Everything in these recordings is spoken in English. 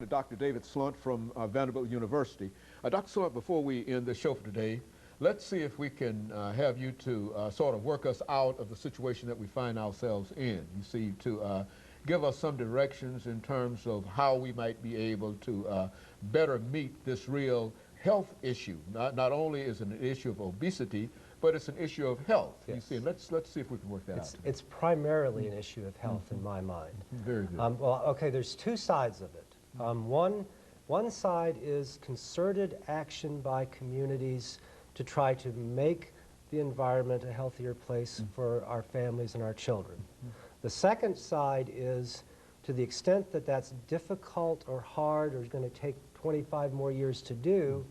Dr. DSchlundt from Vanderbilt University. Dr. Schlunt, before we end the show for today, let's see if we can have you to sort of work us out of the situation that we find ourselves in. You see, to give us some directions in terms of how we might be able to better meet this real health issue. Not only is it an issue of obesity, but it's an issue of health. Yes. You see, and let's see if we can work that out. It's primarily an issue of health in my mind. Very good. Well, okay, there's two sides of it. One side is concerted action by communities to try to make the environment a healthier place for our families and our children. The second side is, to the extent that that's difficult or hard or is going to take 25 more years to do,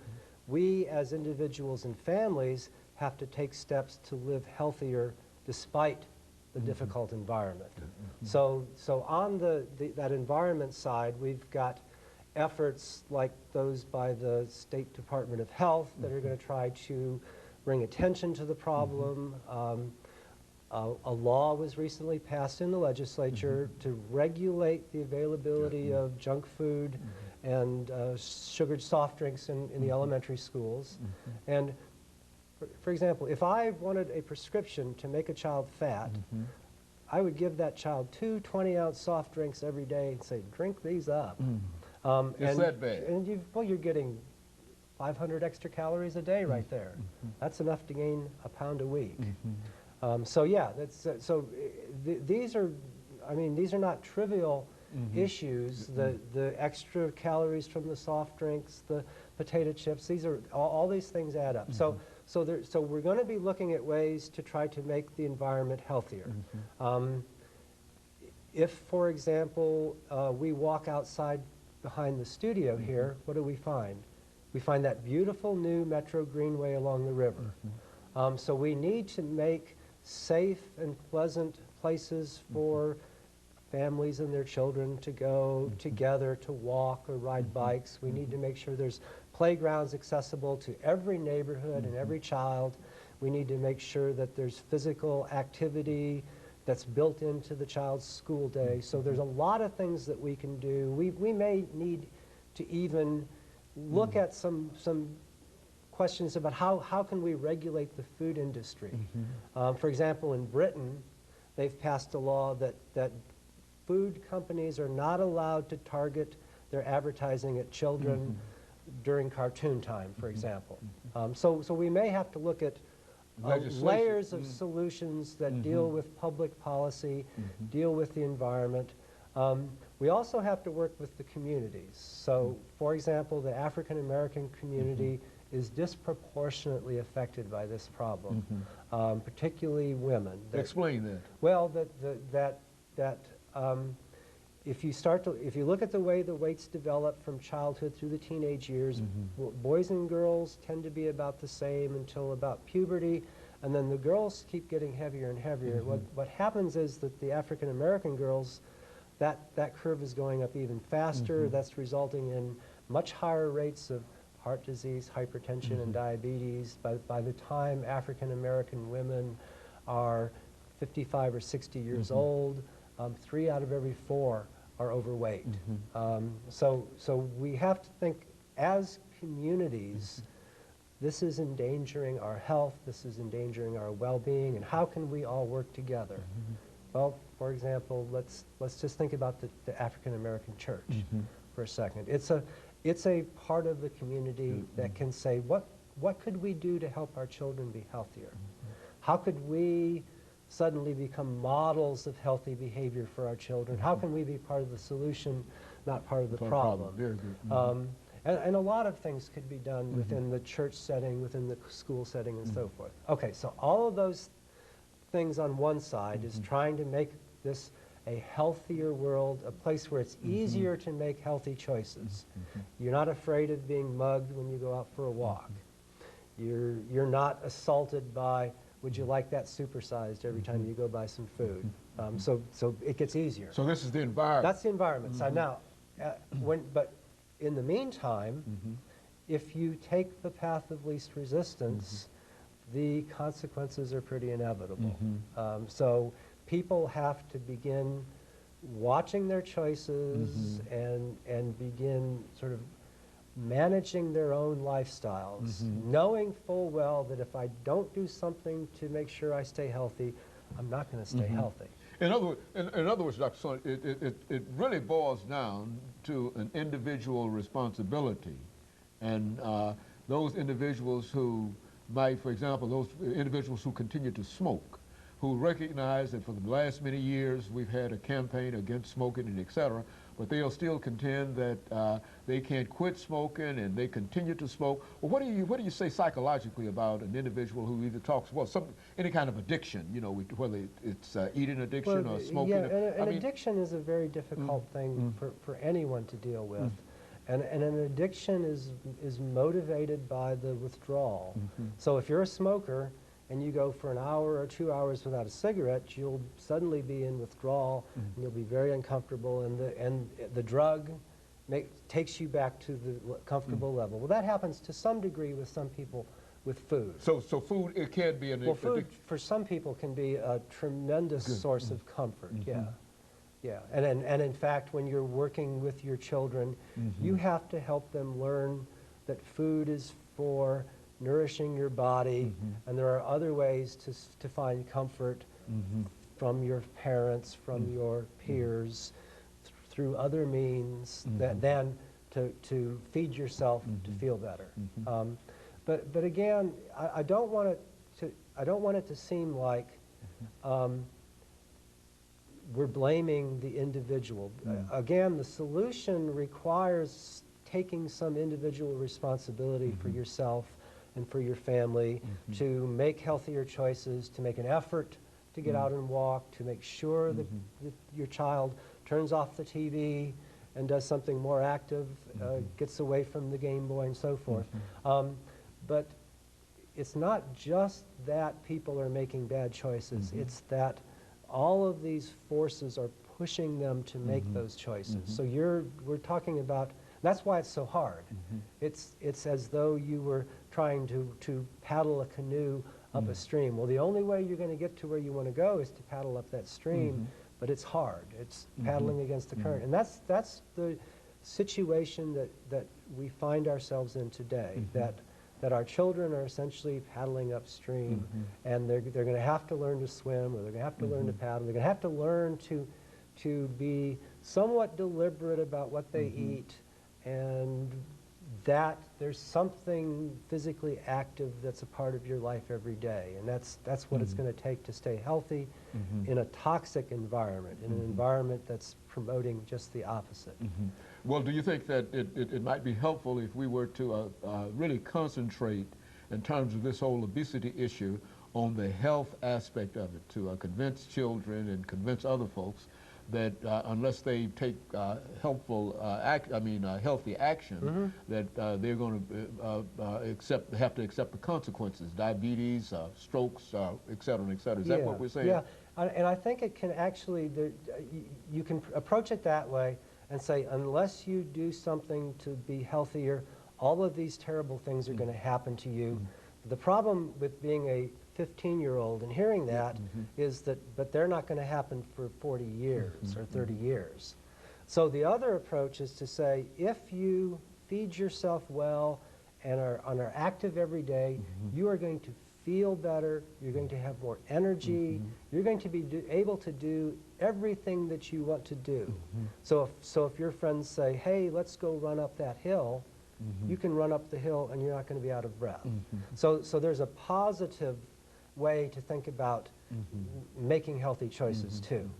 we as individuals and families have to take steps to live healthier despite the difficult environment. So on that environment side, we've got efforts like those by the State Department of Health that are going to try to bring attention to the problem. A law was recently passed in the legislature to regulate the availability of junk food and sugared soft drinks in the elementary schools. And for example, if I wanted a prescription to make a child fat, I would give that child 2 20-ounce soft drinks every day and say, drink these up. Is that bad? And you're getting 500 extra calories a day right there. That's enough to gain a pound a week. So yeah, these are, I mean, these are not trivial issues. The extra calories from the soft drinks, the potato chips, these are all these things add up. So we're going to be looking at ways to try to make the environment healthier. If, for example, we walk outside behind the studio here, what do we find? We find that beautiful new Metro Greenway along the river. So we need to make safe and pleasant places for families and their children to go together to walk or ride bikes. We need to make sure there's playgrounds accessible to every neighborhood and every child. We need to make sure that there's physical activity that's built into the child's school day. So there's a lot of things that we can do. We may need to even look at some questions about how can we regulate the food industry. For example, in Britain, they've passed a law that food companies are not allowed to target their advertising at children during cartoon time, for example. So we may have to look at layers of solutions that deal with public policy, deal with the environment. We also have to work with the communities. So, for example, the African American community is disproportionately affected by this problem, particularly women. Explain that. Well, if you look at the way the weights develop from childhood through the teenage years, boys and girls tend to be about the same until about puberty, and then the girls keep getting heavier and heavier. What happens is that the African American girls, that curve is going up even faster. That's resulting in much higher rates of heart disease, hypertension, and diabetes. By the time African American women are 55 or 60 years old, 3 out of every 4 are overweight. So we have to think, as communities, this is endangering our health, this is endangering our well-being, and how can we all work together? Well, for example, let's just think about the African American church for a second. It's a part of the community that can say, what could we do to help our children be healthier? How could we suddenly become models of healthy behavior for our children? How can we be part of the solution, not part of the problem? Very good. And a lot of things could be done within the church setting, within the school setting, and so forth. Okay, so all of those things on one side is trying to make this a healthier world, a place where it's easier to make healthy choices. You're not afraid of being mugged when you go out for a walk. You're not assaulted by, would you like that supersized every time you go buy some food? So it gets easier. So this is the environment. That's the environment side. Now, but in the meantime, if you take the path of least resistance, the consequences are pretty inevitable. So people have to begin watching their choices and begin sort of managing their own lifestyles, knowing full well that if I don't do something to make sure I stay healthy, I'm not going to stay healthy. In other words, Dr. Schlunt, it really boils down to an individual responsibility. And those individuals who might, for example, those individuals who continue to smoke, who recognize that for the last many years we've had a campaign against smoking and et cetera, but they'll still contend that they can't quit smoking and they continue to smoke. Well, what do you say psychologically about an individual who either talks, well, any kind of addiction, you know, whether it's eating addiction or smoking? Yeah, an addiction is a very difficult thing for anyone to deal with. And an addiction is motivated by the withdrawal. So if you're a smoker and you go for an hour or 2 hours without a cigarette, you'll suddenly be in withdrawal and you'll be very uncomfortable, and the drug takes you back to the comfortable level. Well, that happens to some degree with some people with food. So food, it can be an addiction? Well, food for some people can be a tremendous source of comfort, yeah. Yeah, and in fact, when you're working with your children, you have to help them learn that food is for nourishing your body, and there are other ways to find comfort from your parents, from your peers, through other means than to feed yourself to feel better. But again, I don't want it to seem like we're blaming the individual. Again, the solution requires taking some individual responsibility for yourself and for your family to make healthier choices, to make an effort to get out and walk, to make sure that your child turns off the TV and does something more active, gets away from the Game Boy and so forth. But it's not just that people are making bad choices, it's that all of these forces are pushing them to make those choices. So we're talking about, that's why it's so hard. It's as though you were trying to paddle a canoe up a stream. Well, the only way you're going to get to where you want to go is to paddle up that stream, but it's hard. It's paddling against the current. And that's the situation that we find ourselves in today, that our children are essentially paddling upstream, and they're going to have to learn to swim, or they're going to have to learn to paddle. They're going to have to learn to be somewhat deliberate about what they eat, and that there's something physically active that's a part of your life every day, and that's what it's going to take to stay healthy in a toxic environment, in an environment that's promoting just the opposite. Well, do you think that it might be helpful if we were to really concentrate in terms of this whole obesity issue on the health aspect of it, to convince children and convince other folks that unless they take healthy action, that they're going to have to accept the consequences, diabetes, strokes, et cetera, et cetera. Is that what we're saying? Yeah, and I think it can actually, you can approach it that way and say, unless you do something to be healthier, all of these terrible things are going to happen to you. The problem with being a 15-year-old and hearing that is that, but they're not going to happen for 40 years or 30 years. So the other approach is to say, if you feed yourself well and are active every day, you are going to feel better, you're going to have more energy, you're going to be able to do everything that you want to do. So if your friends say, hey, let's go run up that hill, you can run up the hill and you're not going to be out of breath. So there's a positive way to think about making healthy choices too.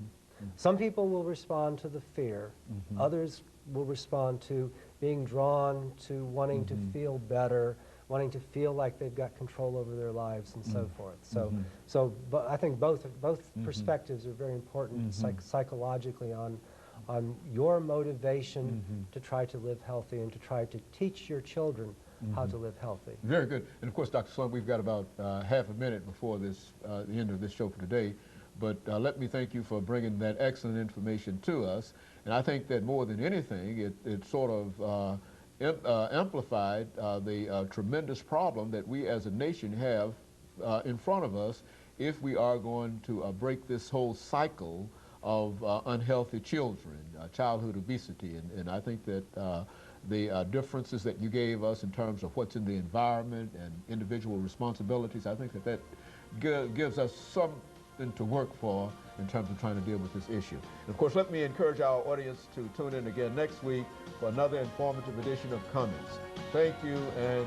Some people will respond to the fear, others will respond to being drawn to wanting to feel better, wanting to feel like they've got control over their lives and so forth. But I think both perspectives are very important psychologically on your motivation to try to live healthy and to try to teach your children how to live healthy. Very good. And of course, Dr. Schlunt, we've got about half a minute before the end of this show for today. But let me thank you for bringing that excellent information to us. And I think that more than anything, it sort of amplified the tremendous problem that we as a nation have in front of us if we are going to break this whole cycle of unhealthy children, childhood obesity, and I think that the differences that you gave us in terms of what's in the environment and individual responsibilities, I think that gives us something to work for in terms of trying to deal with this issue. And of course, let me encourage our audience to tune in again next week for another informative edition of Comments. Thank you and